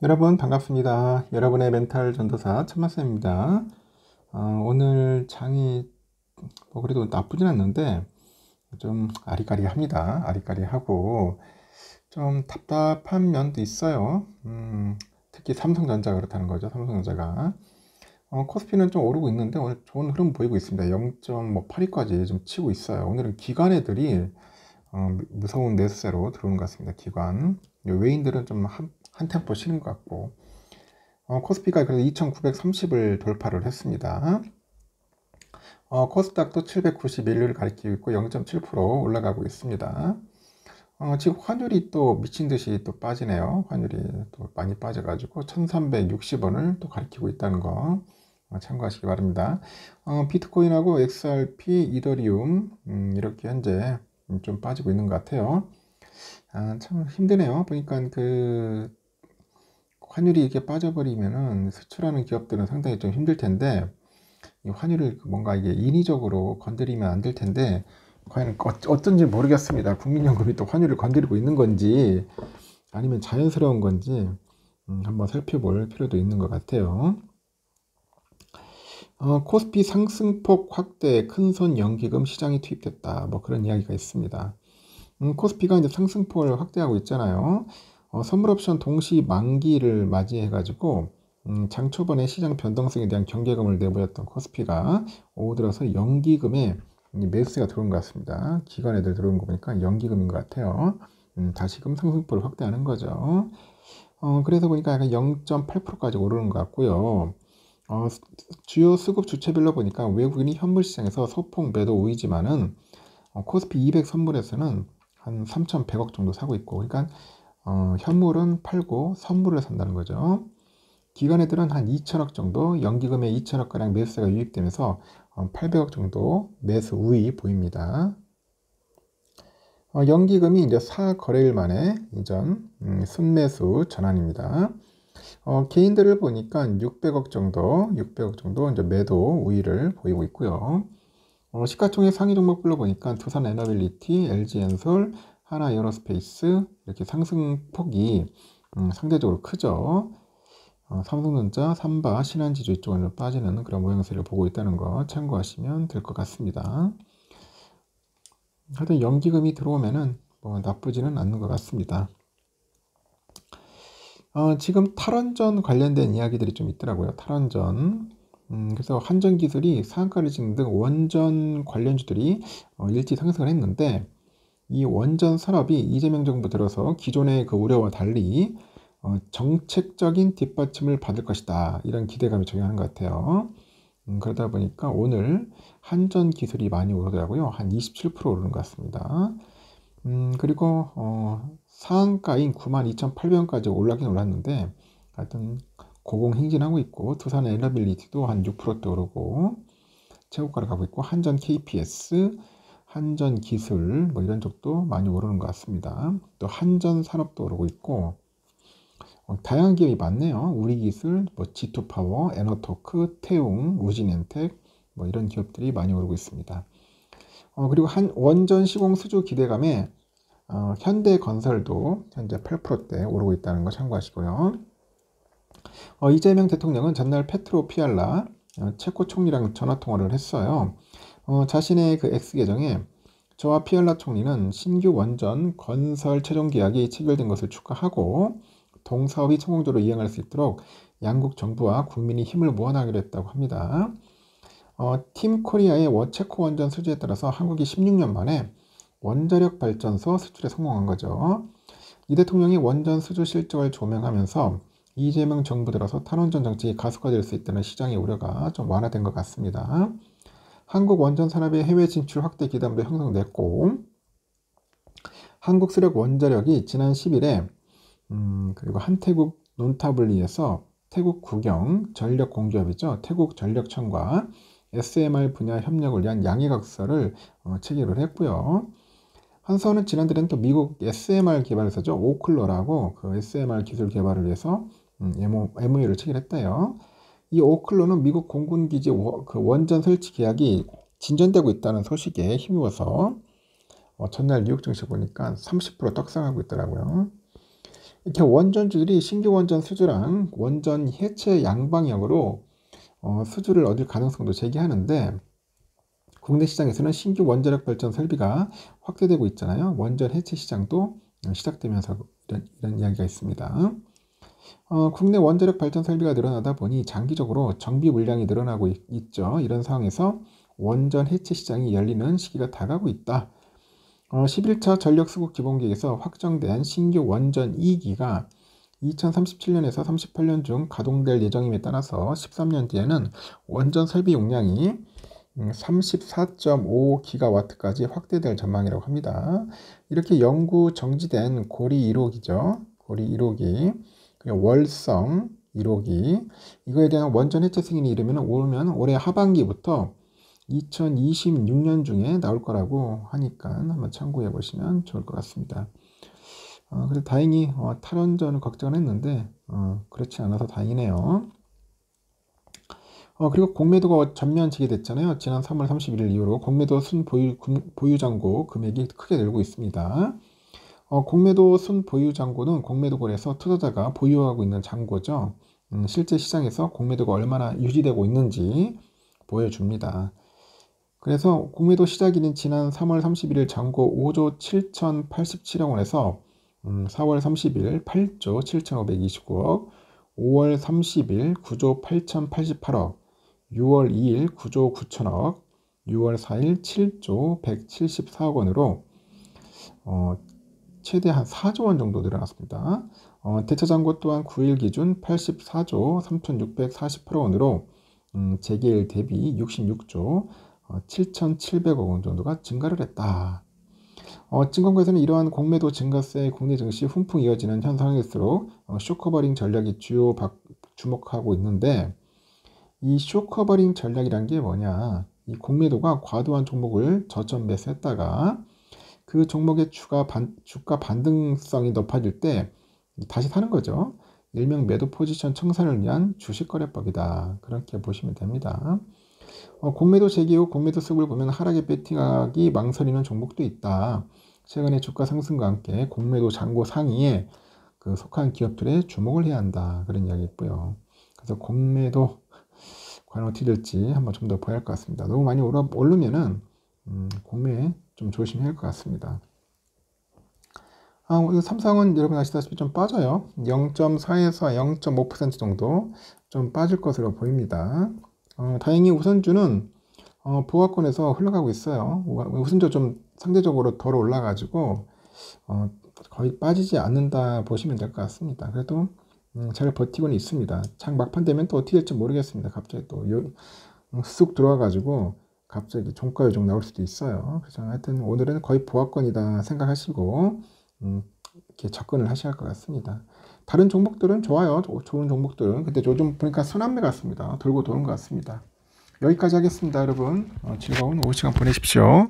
여러분 반갑습니다. 여러분의 멘탈 전도사 천마쌤입니다. 오늘 장이 그래도 나쁘진 않는데 좀 아리까리합니다. 아리까리하고 좀 답답한 면도 있어요. 특히 삼성전자 그렇다는 거죠. 삼성전자가 코스피는 좀 오르고 있는데 오늘 좋은 흐름 보이고 있습니다. 0.82까지 좀 치고 있어요. 오늘은 기관 애들이 무서운 매수세로 들어오는 것 같습니다. 기관 외인들은 좀 한 템포 쉬는 것 같고 코스피가 그래도 2930을 돌파를 했습니다. 코스닥도 791을 가리키고 있고 0.7% 올라가고 있습니다. 지금 환율이 또 미친듯이 또 빠지네요. 환율이 또 많이 빠져가지고 1360원을 또 가리키고 있다는 거 참고하시기 바랍니다. 비트코인하고 XRP, 이더리움 이렇게 현재 좀 빠지고 있는 것 같아요. 참 힘드네요. 보니까 그 환율이 이렇게 빠져버리면은 수출하는 기업들은 상당히 좀 힘들 텐데 이 환율을 뭔가 이게 인위적으로 건드리면 안 될 텐데 과연 어쩐지 모르겠습니다. 국민연금이 또 환율을 건드리고 있는 건지 아니면 자연스러운 건지 한번 살펴볼 필요도 있는 것 같아요. 코스피 상승폭 확대 큰손 연기금 시장에 투입됐다. 뭐 그런 이야기가 있습니다. 코스피가 이제 상승폭을 확대하고 있잖아요. 선물 옵션 동시 만기를 맞이해 가지고 장 초반에 시장 변동성에 대한 경계감을 내보였던 코스피가 오후 들어서 연기금에 매수세가 들어온 것 같습니다. 기관 애들 들어온 거 보니까 연기금인 것 같아요. 다시금 상승폭을 확대하는 거죠. 그래서 보니까 약간 0.8%까지 오르는 것 같고요. 주요 수급 주체별로 보니까 외국인이 현물 시장에서 소폭 매도 우위지만은 코스피 200 선물에서는 한 3,100억 정도 사고 있고, 그러니까 현물은 팔고 선물을 산다는 거죠. 기관 애들은 한 2천억 정도, 연기금에 2천억가량 매수세가 유입되면서 800억 정도 매수 우위 보입니다. 연기금이 이제 4거래일 만에 이전 순매수 전환입니다. 개인들을 보니까 600억 정도 이제 매도 우위를 보이고 있고요. 시가총액 상위 종목별로 보니까 두산 에너빌리티, LG엔솔, 하나에어로스페이스 이렇게 상승폭이 상대적으로 크죠. 삼성전자, 삼바, 신한지주 이쪽으로 빠지는 그런 모양새를 보고 있다는 거 참고하시면 될 것 같습니다. 하여튼 연기금이 들어오면은 뭐 나쁘지는 않는 것 같습니다. 지금 탈원전 관련된 이야기들이 좀 있더라고요. 탈원전. 그래서 한전기술이 상한가를 찍는 등 원전 관련주들이 일찍 상승을 했는데 이 원전 산업이 이재명 정부 들어서 기존의 그 우려와 달리 정책적인 뒷받침을 받을 것이다. 이런 기대감이 적용하는 것 같아요. 그러다 보니까 오늘 한전 기술이 많이 오르더라고요. 한 27% 오르는 것 같습니다. 그리고 상한가인 92,800원까지 올라긴 올랐는데 하여튼 고공행진하고 있고 두산 에너빌리티도 한 6%대 오르고 최고가를 가고 있고 한전 KPS, 한전 기술 뭐 이런 쪽도 많이 오르는 것 같습니다. 또 한전 산업도 오르고 있고 다양한 기업이 많네요. 우리기술, 뭐 G2파워, 에너토크, 태웅, 우진엔텍 뭐 이런 기업들이 많이 오르고 있습니다. 그리고 한 원전 시공 수주 기대감에 현대건설도 현재 8%대 오르고 있다는 거 참고하시고요. 이재명 대통령은 전날 페트로 피알라 체코 총리랑 전화 통화를 했어요. 자신의 그 X 계정에 저와 피알라 총리는 신규 원전 건설 최종 계약이 체결된 것을 축하하고 동사업이 성공적으로 이행할 수 있도록 양국 정부와 국민이 힘을 모아나기로 했다고 합니다. 팀 코리아의 체코 원전 수주에 따라서 한국이 16년 만에 원자력 발전소 수출에 성공한 거죠. 이 대통령이 원전 수주 실적을 조명하면서 이재명 정부 들어서 탈원전 정책이 가속화될 수 있다는 시장의 우려가 좀 완화된 것 같습니다. 한국 원전 산업의 해외 진출 확대 기담도 형성됐고 한국 수력 원자력이 지난 10일에 그리고 한태국 논타블리에서 태국 국영 전력 공기업이죠. 태국 전력청과 SMR 분야 협력을 위한 양해각서를 체결을 했고요. 한선은 지난달에는 또 미국 SMR 개발사죠. 오클러라고 그 SMR 기술 개발을 위해서 MOU를 체결했대요. 이 오클러는 미국 공군기지 그 원전 설치 계약이 진전되고 있다는 소식에 힘입어서 전날 뉴욕 증시 보니까 30% 떡상하고 있더라고요. 이렇게 원전주들이 신규 원전 수주랑 원전 해체 양방향으로 수주를 얻을 가능성도 제기하는데, 국내 시장에서는 신규 원자력 발전 설비가 확대되고 있잖아요. 원전 해체 시장도 시작되면서 이런 이야기가 있습니다. 국내 원자력 발전 설비가 늘어나다 보니 장기적으로 정비 물량이 늘어나고 있죠. 이런 상황에서 원전 해체 시장이 열리는 시기가 다가오고 있다. 11차 전력수급 기본계획에서 확정된 신규 원전 2기가 2037년에서 38년 중 가동될 예정임에 따라서 13년 뒤에는 원전 설비 용량이 34.5기가와트까지 확대될 전망이라고 합니다. 이렇게 연구 정지된 고리 1호기죠. 고리 1호기, 월성 1호기, 이거에 대한 원전 해체 승인이 오면 올해 하반기부터 2026년 중에 나올 거라고 하니까 한번 참고해 보시면 좋을 것 같습니다. 그래서 다행히 탈원전을 걱정을 했는데 그렇지 않아서 다행이네요. 그리고 공매도가 전면 재개됐잖아요. 지난 3월 31일 이후로 공매도 순보유 잔고 금액이 크게 늘고 있습니다. 공매도 순보유 잔고는 공매도거래에서 투자자가 보유하고 있는 잔고죠. 실제 시장에서 공매도가 얼마나 유지되고 있는지 보여줍니다. 그래서 공매도 시작일인 지난 3월 31일 잔고 5조 7,087억 원에서 4월 30일 8조 7,529억, 5월 30일 9조 8,088억, 6월 2일 9조 9천억, 6월 4일 7조 174억 원으로 최대 한 4조 원 정도 늘어났습니다. 대차잔고 또한 9일 기준 84조 3,648억 원으로 재개일 대비 66조 7,700억 원 정도가 증가를 했다. 증권가에서는 이러한 공매도 증가세 국내 증시 훈풍 이어지는 현상일수록 쇼커버링 전략이 주목하고 있는데, 이 쇼커버링 전략이란 게 뭐냐, 이 공매도가 과도한 종목을 저점 매수했다가 그 종목의 주가 반등성이 높아질 때 다시 사는 거죠. 일명 매도 포지션 청산을 위한 주식거래법이다, 그렇게 보시면 됩니다. 공매도 제기 후 공매도 수급을 보면 하락에 베팅하기 망설이는 종목도 있다. 최근에 주가 상승과 함께 공매도 잔고 상위에 속한 기업들에 주목을 해야 한다, 그런 이야기 있고요. 그래서 공매도 과연 어떻게 될지 한번 좀 더 봐야 할 것 같습니다. 너무 많이 오르면은 공매 좀 조심해야 할 것 같습니다. 오늘 삼성은 여러분 아시다시피 좀 빠져요. 0.4에서 0.5% 정도 좀 빠질 것으로 보입니다. 다행히 우선주는 보합권에서 흘러가고 있어요. 우선주 좀 상대적으로 덜 올라가지고 거의 빠지지 않는다 보시면 될 것 같습니다. 그래도 잘 버티고는 있습니다. 장 막판 되면 또 어떻게 될지 모르겠습니다. 갑자기 또 쑥 들어와가지고 갑자기 종가 요정 나올 수도 있어요. 그래서 하여튼 오늘은 거의 보합권이다 생각하시고 이렇게 접근을 하셔야 할 것 같습니다. 다른 종목들은 좋아요. 좋은 종목들은. 근데 요즘 보니까 순환매 같습니다. 돌고 도는 것 같습니다. 여기까지 하겠습니다, 여러분. 즐거운 오후 시간 보내십시오.